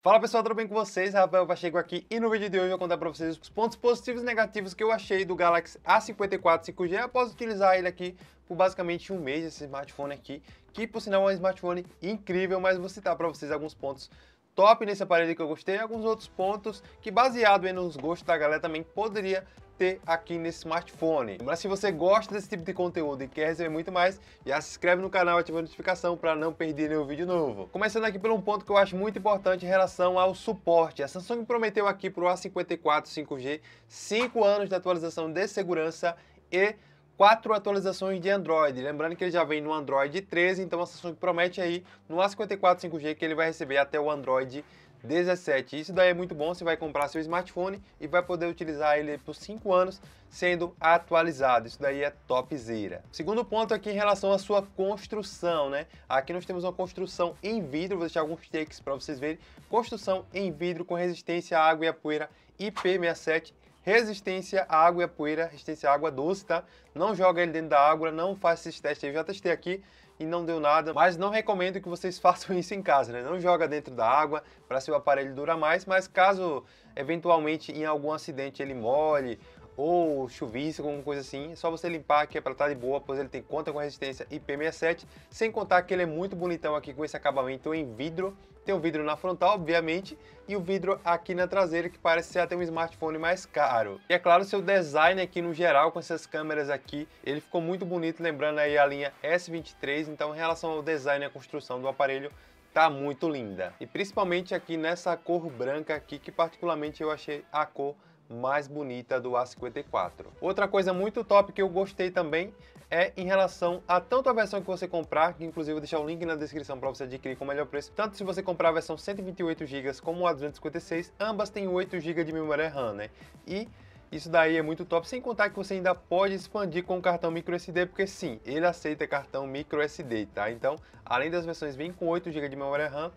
Fala pessoal, tudo bem com vocês? Rafael Pacheco aqui e no vídeo de hoje eu vou contar para vocês os pontos positivos e negativos que eu achei do Galaxy A54 5G após utilizar ele aqui por basicamente um mês, esse smartphone aqui, que por sinal é um smartphone incrível, mas vou citar para vocês alguns pontos top nesse aparelho que eu gostei e alguns outros pontos que baseado aí nos gostos da galera também poderia ter aqui nesse smartphone. Mas se você gosta desse tipo de conteúdo e quer receber muito mais, já se inscreve no canal e ativa a notificação para não perder nenhum vídeo novo. Começando aqui por um ponto que eu acho muito importante em relação ao suporte. A Samsung prometeu aqui para o A54 5G 5 anos de atualização de segurança e 4 atualizações de Android. Lembrando que ele já vem no Android 13, então a Samsung promete aí no A54 5G que ele vai receber até o Android 17. Isso daí é muito bom, você vai comprar seu smartphone e vai poder utilizar ele por 5 anos sendo atualizado. Isso daí é topzera. Segundo ponto aqui em relação à sua construção, né? Aqui nós temos uma construção em vidro, vou deixar alguns takes para vocês verem. Construção em vidro com resistência à água e à poeira IP67. Resistência à água e à poeira, resistência à água doce, tá? Não joga ele dentro da água, não faça esses testes aí. Eu já testei aqui e não deu nada, mas não recomendo que vocês façam isso em casa, né? Não joga dentro da água para seu aparelho durar mais, mas caso eventualmente em algum acidente ele molhe ou chuvisca, alguma coisa assim, é só você limpar que é para estar de boa, pois ele conta com resistência IP67, sem contar que ele é muito bonitão aqui com esse acabamento em vidro. Tem o vidro na frontal, obviamente, e o vidro aqui na traseira, que parece ser até um smartphone mais caro. E é claro, seu design aqui no geral, com essas câmeras aqui, ele ficou muito bonito, lembrando aí a linha S23, então em relação ao design e à construção do aparelho, tá muito linda. E principalmente aqui nessa cor branca aqui, que particularmente eu achei a cor mais bonita do A54. Outra coisa muito top que eu gostei também é em relação a tanto a versão que você comprar, que inclusive eu vou deixar o link na descrição para você adquirir com o melhor preço, tanto se você comprar a versão 128 GB como a 256, ambas têm 8 GB de memória RAM, né? E isso daí é muito top, sem contar que você ainda pode expandir com o cartão microSD, porque sim, ele aceita cartão microSD, tá? Então, além das versões vêm com 8 GB de memória RAM,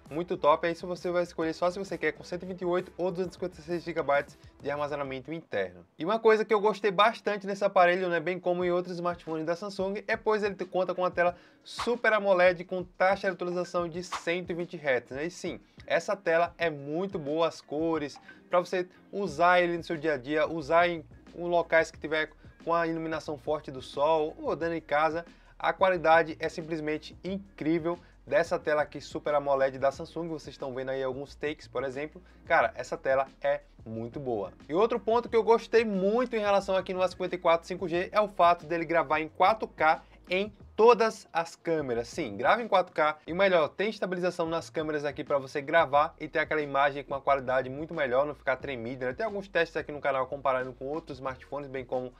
muito top, aí isso você vai escolher só se você quer com 128 ou 256 GB de armazenamento interno. E uma coisa que eu gostei bastante nesse aparelho, né, bem como em outros smartphones da Samsung, é pois ele conta com uma tela Super AMOLED com taxa de atualização de 120 Hz. Né? E sim, essa tela é muito boa, as cores, para você usar ele no seu dia a dia, usar em locais que tiver com a iluminação forte do sol ou dando em casa, a qualidade é simplesmente incrível dessa tela aqui Super AMOLED da Samsung. Vocês estão vendo aí alguns takes, por exemplo. Cara, essa tela é muito boa. E outro ponto que eu gostei muito em relação aqui no A54 5G é o fato dele gravar em 4K em todas as câmeras. Sim, grava em 4K e o melhor, tem estabilização nas câmeras aqui para você gravar e ter aquela imagem com uma qualidade muito melhor, não ficar tremida, né? Tem alguns testes aqui no canal comparando com outros smartphones, bem como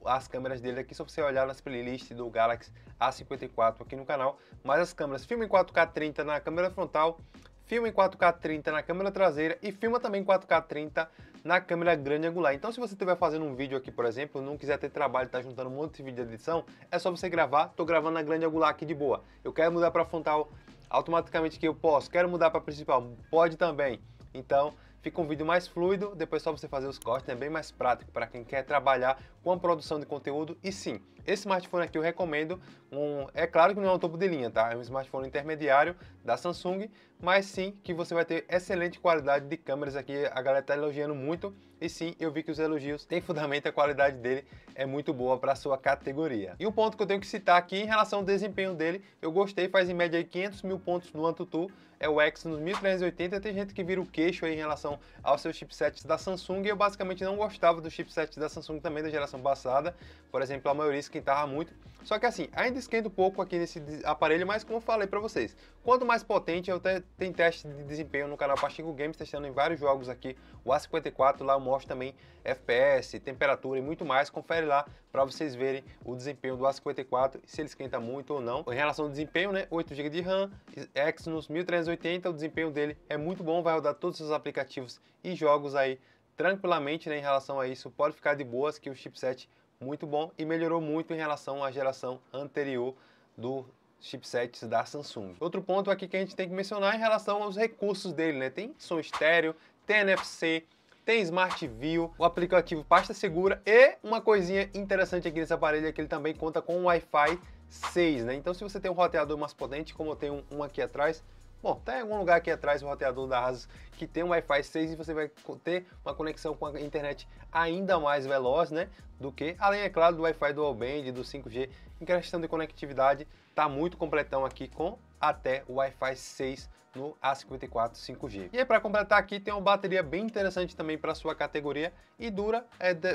as câmeras dele aqui, só você olhar nas playlists do Galaxy A54 aqui no canal. Mas as câmeras filmam em 4K 30 na câmera frontal, filma em 4K 30 na câmera traseira e filma também em 4K 30 na câmera grande angular. Então se você estiver fazendo um vídeo aqui, por exemplo, não quiser ter trabalho, tá juntando um monte de vídeo de edição, é só você gravar. Tô gravando na grande angular aqui de boa. Eu quero mudar para frontal automaticamente que eu posso. Quero mudar para principal, pode também. Então fica um vídeo mais fluido, depois só você fazer os cortes, é bem mais prático para quem quer trabalhar com a produção de conteúdo. E sim, esse smartphone aqui eu recomendo, é claro que não é um topo de linha, tá? É um smartphone intermediário da Samsung, mas sim que você vai ter excelente qualidade de câmeras aqui, a galera tá elogiando muito, e sim, eu vi que os elogios têm fundamento, a qualidade dele é muito boa para a sua categoria. E um ponto que eu tenho que citar aqui em relação ao desempenho dele, eu gostei, faz em média 500 mil pontos no AnTuTu, é o Exynos 1380, tem gente que vira o queixo aí em relação aos seus chipsets da Samsung, e eu basicamente não gostava dos chipsets da Samsung também da geração passada, por exemplo, a maioria esquentava muito, só que assim, ainda esquenta um pouco aqui nesse aparelho, mas como eu falei para vocês, quanto mais potente, eu tenho teste de desempenho no canal Pacheco Games, testando em vários jogos aqui, o A54, lá eu mostro também FPS, temperatura e muito mais, confere lá para vocês verem o desempenho do A54, se ele esquenta muito ou não. Em relação ao desempenho, né, 8 GB de RAM, Exynos 1380, o desempenho dele é muito bom, vai rodar todos os aplicativos e jogos aí tranquilamente, né, em relação a isso, pode ficar de boas que o chipset muito bom e melhorou muito em relação à geração anterior do chipsets da Samsung. Outro ponto aqui que a gente tem que mencionar em relação aos recursos dele, né? Tem som estéreo, tem NFC, tem Smart View, o aplicativo Pasta Segura e uma coisinha interessante aqui nesse aparelho é que ele também conta com Wi-Fi 6, né? Então se você tem um roteador mais potente, como eu tenho um aqui atrás, Bom, tá em algum lugar aqui atrás o roteador da Asus que tem um Wi-Fi 6 e você vai ter uma conexão com a internet ainda mais veloz, né? Do que, além, é claro, do Wi-Fi Dual Band, do 5G. Em questão de conectividade, tá muito completão aqui com até o Wi-Fi 6 no A54 5G. E aí, para completar aqui, tem uma bateria bem interessante também para sua categoria e dura,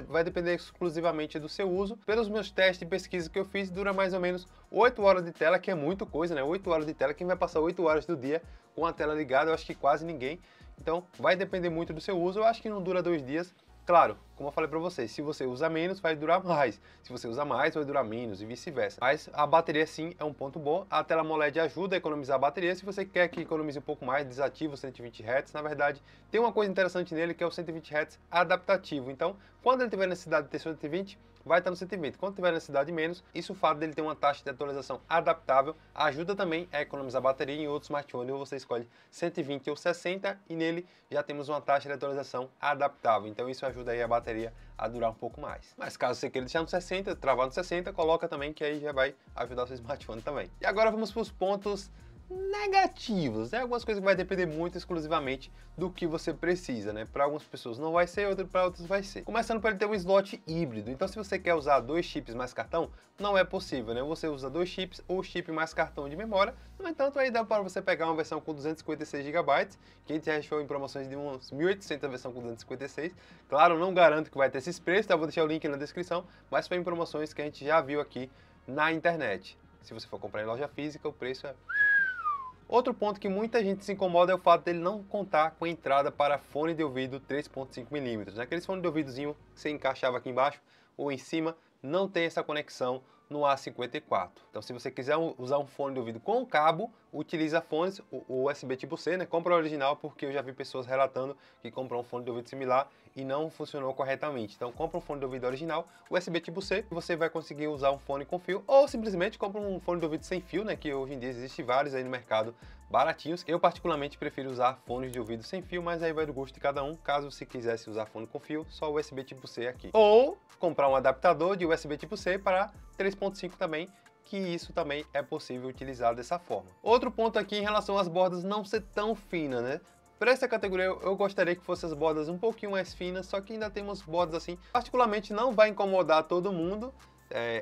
vai depender exclusivamente do seu uso. Pelos meus testes e pesquisas que eu fiz, dura mais ou menos 8 horas de tela, que é muita coisa, né? 8 horas de tela, quem vai passar 8 horas do dia com a tela ligada? Eu acho que quase ninguém. Então, vai depender muito do seu uso. Eu acho que não dura 2 dias. Claro, como eu falei para vocês, se você usa menos, vai durar mais. Se você usa mais, vai durar menos e vice-versa. Mas a bateria sim é um ponto bom. A tela AMOLED ajuda a economizar a bateria. Se você quer que economize um pouco mais, desativa o 120 Hz. Na verdade, tem uma coisa interessante nele que é o 120 Hz adaptativo. Então, quando ele tiver necessidade de ter 120, vai estar no 120. Quando tiver necessidade de menos, isso o fato dele ter uma taxa de atualização adaptável ajuda também a economizar bateria. Em outros smartphones você escolhe 120 ou 60 e nele já temos uma taxa de atualização adaptável. Então isso ajuda aí a bateria a durar um pouco mais. Mas caso você queira deixar no 60, travar no 60, coloca também que aí já vai ajudar o seu smartphone também. E agora vamos para os pontos negativos, né? Algumas coisas que vai depender muito exclusivamente do que você precisa, né? Para algumas pessoas não vai ser, para outras vai ser. Começando por ele ter um slot híbrido. Então, se você quer usar 2 chips mais cartão, não é possível, né? Você usa 2 chips ou chip mais cartão de memória. No entanto, aí dá para você pegar uma versão com 256 GB, que a gente já achou em promoções de uns 1.800 a versão com 256. Claro, não garanto que vai ter esses preços, tá? Vou deixar o link na descrição, mas foi em promoções que a gente já viu aqui na internet. Se você for comprar em loja física, o preço é... Outro ponto que muita gente se incomoda é o fato dele não contar com a entrada para fone de ouvido 3.5mm. Aqueles fones de ouvidozinho que você encaixava aqui embaixo ou em cima, não tem essa conexão no A54. Então, se você quiser usar um fone de ouvido com cabo, utiliza fones, o USB tipo C, né? Compra o original, porque eu já vi pessoas relatando que compram um fone de ouvido similar e não funcionou corretamente. Então, compra um fone de ouvido original, USB tipo C, e você vai conseguir usar um fone com fio, ou simplesmente compra um fone de ouvido sem fio, né? Que hoje em dia existem vários aí no mercado baratinhos. Eu particularmente prefiro usar fones de ouvido sem fio, mas aí vai do gosto de cada um. Caso você quisesse usar fone com fio, só o USB tipo C aqui. Ou comprar um adaptador de USB tipo C para 3.5 também, que isso também é possível utilizar dessa forma. Outro ponto aqui em relação às bordas não ser tão finas, né? Para essa categoria eu gostaria que fossem as bordas um pouquinho mais finas, só que ainda temos bordas assim, particularmente não vai incomodar todo mundo.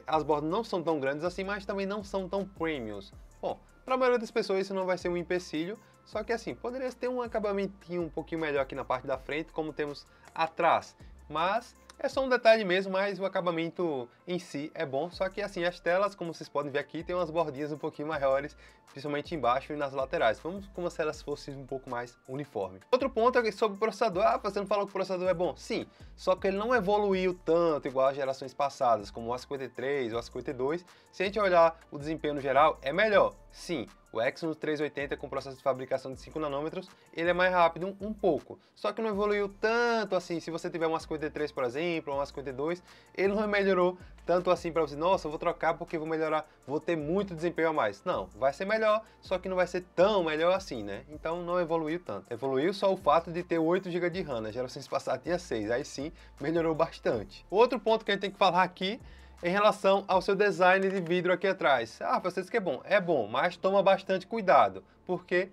As bordas não são tão grandes assim, mas também não são tão premiums. Bom, para a maioria das pessoas isso não vai ser um empecilho, só que assim, poderia ter um acabamentinho um pouquinho melhor aqui na parte da frente, como temos atrás, mas é só um detalhe mesmo, mas o acabamento em si é bom, só que assim, as telas, como vocês podem ver aqui, tem umas bordinhas um pouquinho maiores, principalmente embaixo e nas laterais. Vamos como se elas fossem um pouco mais uniformes. Outro ponto é sobre o processador. Ah, você não falou que o processador é bom? Sim, só que ele não evoluiu tanto igual às gerações passadas, como o A53 ou o A52. Se a gente olhar o desempenho no geral, é melhor. Sim, o Exynos 380 com processo de fabricação de 5 nanômetros, ele é mais rápido um pouco. Só que não evoluiu tanto assim. Se você tiver um A53, por exemplo, ou um A52, ele não melhorou tanto assim para você. Nossa, eu vou trocar porque vou melhorar, vou ter muito desempenho a mais. Não, vai ser melhor, só que não vai ser tão melhor assim, né? Então não evoluiu tanto. Evoluiu só o fato de ter 8 GB de RAM, né? Gerações passadas tinha 6, aí sim melhorou bastante. Outro ponto que a gente tem que falar aqui em relação ao seu design de vidro aqui atrás. Ah, você disse que é bom, mas toma bastante cuidado, porque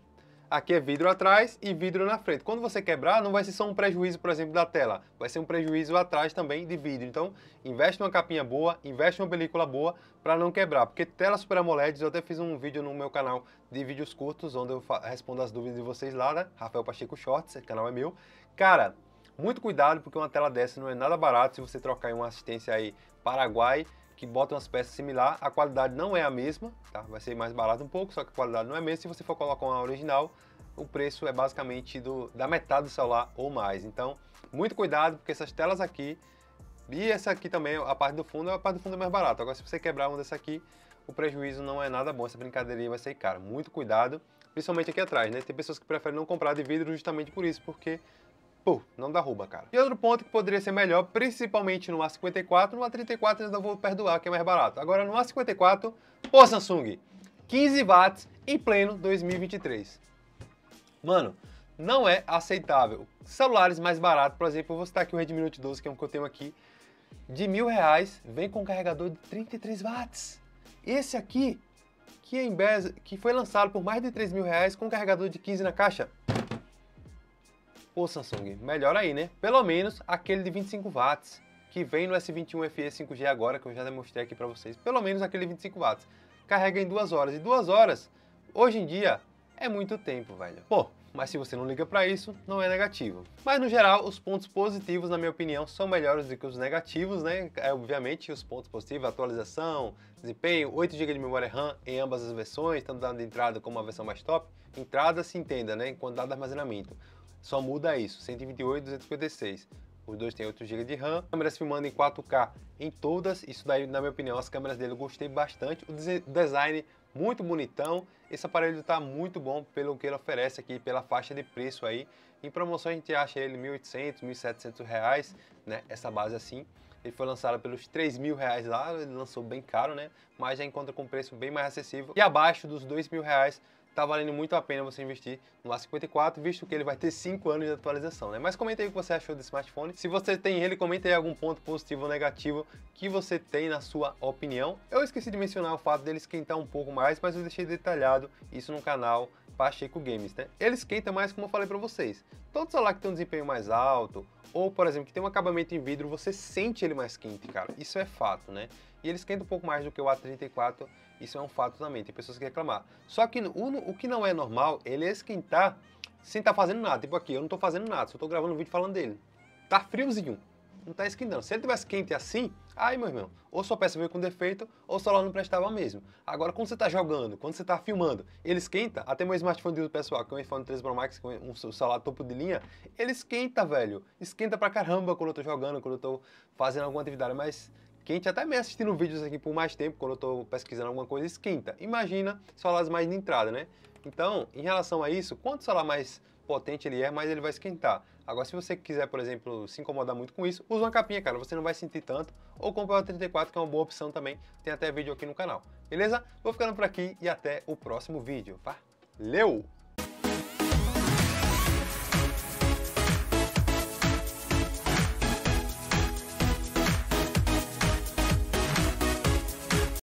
aqui é vidro atrás e vidro na frente. Quando você quebrar, não vai ser só um prejuízo, por exemplo, da tela, vai ser um prejuízo atrás também de vidro. Então, investe numa capinha boa, investe numa película boa para não quebrar, porque tela Super AMOLED, eu até fiz um vídeo no meu canal de vídeos curtos, onde eu respondo as dúvidas de vocês lá, né? Rafael Pacheco Shorts, esse canal é meu. Cara, muito cuidado, porque uma tela dessa não é nada barato. Se você trocar em uma assistência aí Paraguai, que bota umas peças similares, a qualidade não é a mesma, tá? Vai ser mais barato um pouco, só que a qualidade não é a mesma. Se você for colocar uma original, o preço é basicamente da metade do celular ou mais. Então, muito cuidado, porque essas telas aqui, e essa aqui também, a parte do fundo é mais barata. Agora, se você quebrar uma dessa aqui, o prejuízo não é nada bom, essa brincadeirinha vai ser cara. Muito cuidado, principalmente aqui atrás, né? Tem pessoas que preferem não comprar de vidro justamente por isso, porque não derruba, cara. E outro ponto que poderia ser melhor, principalmente no A54, no A34 eu ainda vou perdoar, que é mais barato. Agora no A54, pô Samsung, 15 watts em pleno 2023. Mano, não é aceitável. Celulares mais baratos, por exemplo, eu vou citar aqui o Redmi Note 12, que é um que eu tenho aqui, de R$1.000, vem com um carregador de 33 watts. Esse aqui, que foi lançado por mais de R$3.000 com carregador de 15 na caixa. Pô, Samsung, melhor aí, né? Pelo menos aquele de 25 watts, que vem no S21 FE 5G agora, que eu já demonstrei aqui pra vocês. Pelo menos aquele de 25 watts. Carrega em 2 horas. E 2 horas, hoje em dia, é muito tempo, velho. Pô, mas se você não liga pra isso, não é negativo. Mas no geral, os pontos positivos, na minha opinião, são melhores do que os negativos, né? Obviamente, os pontos positivos, atualização, desempenho, 8 GB de memória RAM em ambas as versões, tanto da de entrada como a versão mais top. Entrada se entenda, né? Em quantidade de armazenamento. Só muda isso, 128 e 256. Os dois têm 8 GB de RAM. Câmeras filmando em 4K em todas. Isso daí, na minha opinião, as câmeras dele eu gostei bastante. O design muito bonitão. Esse aparelho está muito bom pelo que ele oferece aqui, pela faixa de preço aí. Em promoção a gente acha ele R$1.800, R$1.700, né? Essa base assim. Ele foi lançado pelos R$3.000 lá, ele lançou bem caro, né? Mas já encontra com preço bem mais acessível. E abaixo dos R$2.000, tá valendo muito a pena você investir no A54, visto que ele vai ter 5 anos de atualização, né? Mas comenta aí o que você achou desse smartphone. Se você tem ele, comenta aí algum ponto positivo ou negativo que você tem na sua opinião. Eu esqueci de mencionar o fato dele esquentar um pouco mais, mas eu deixei detalhado isso no canal Pacheco Games, né? Ele esquenta mais, como eu falei pra vocês. Todo celular que tem um desempenho mais alto, ou, por exemplo, que tem um acabamento em vidro, você sente ele mais quente, cara. Isso é fato, né? E ele esquenta um pouco mais do que o A34, isso é um fato também, tem pessoas que reclamar. Só que o que não é normal, ele esquentar sem estar fazendo nada. Tipo aqui, eu não estou fazendo nada, só estou gravando um vídeo falando dele. Tá friozinho, não tá esquentando. Se ele tivesse quente assim, aí, meu irmão, ou sua peça veio com defeito, ou o celular não prestava mesmo. Agora, quando você tá jogando, quando você tá filmando, ele esquenta. Até meu smartphone de uso pessoal, que é um iPhone 13 Pro Max, com um celular topo de linha, ele esquenta, velho. Esquenta pra caramba quando eu tô jogando, quando eu tô fazendo alguma atividade, mas quente, até me assistindo vídeos aqui por mais tempo, quando eu tô pesquisando alguma coisa, esquenta. Imagina celulares mais de entrada, né? Então, em relação a isso, quanto o celular mais potente ele é, mais ele vai esquentar. Agora, se você quiser, por exemplo, se incomodar muito com isso, usa uma capinha, cara, você não vai sentir tanto. Ou compra uma 34, que é uma boa opção também. Tem até vídeo aqui no canal. Beleza? Vou ficando por aqui e até o próximo vídeo. Valeu!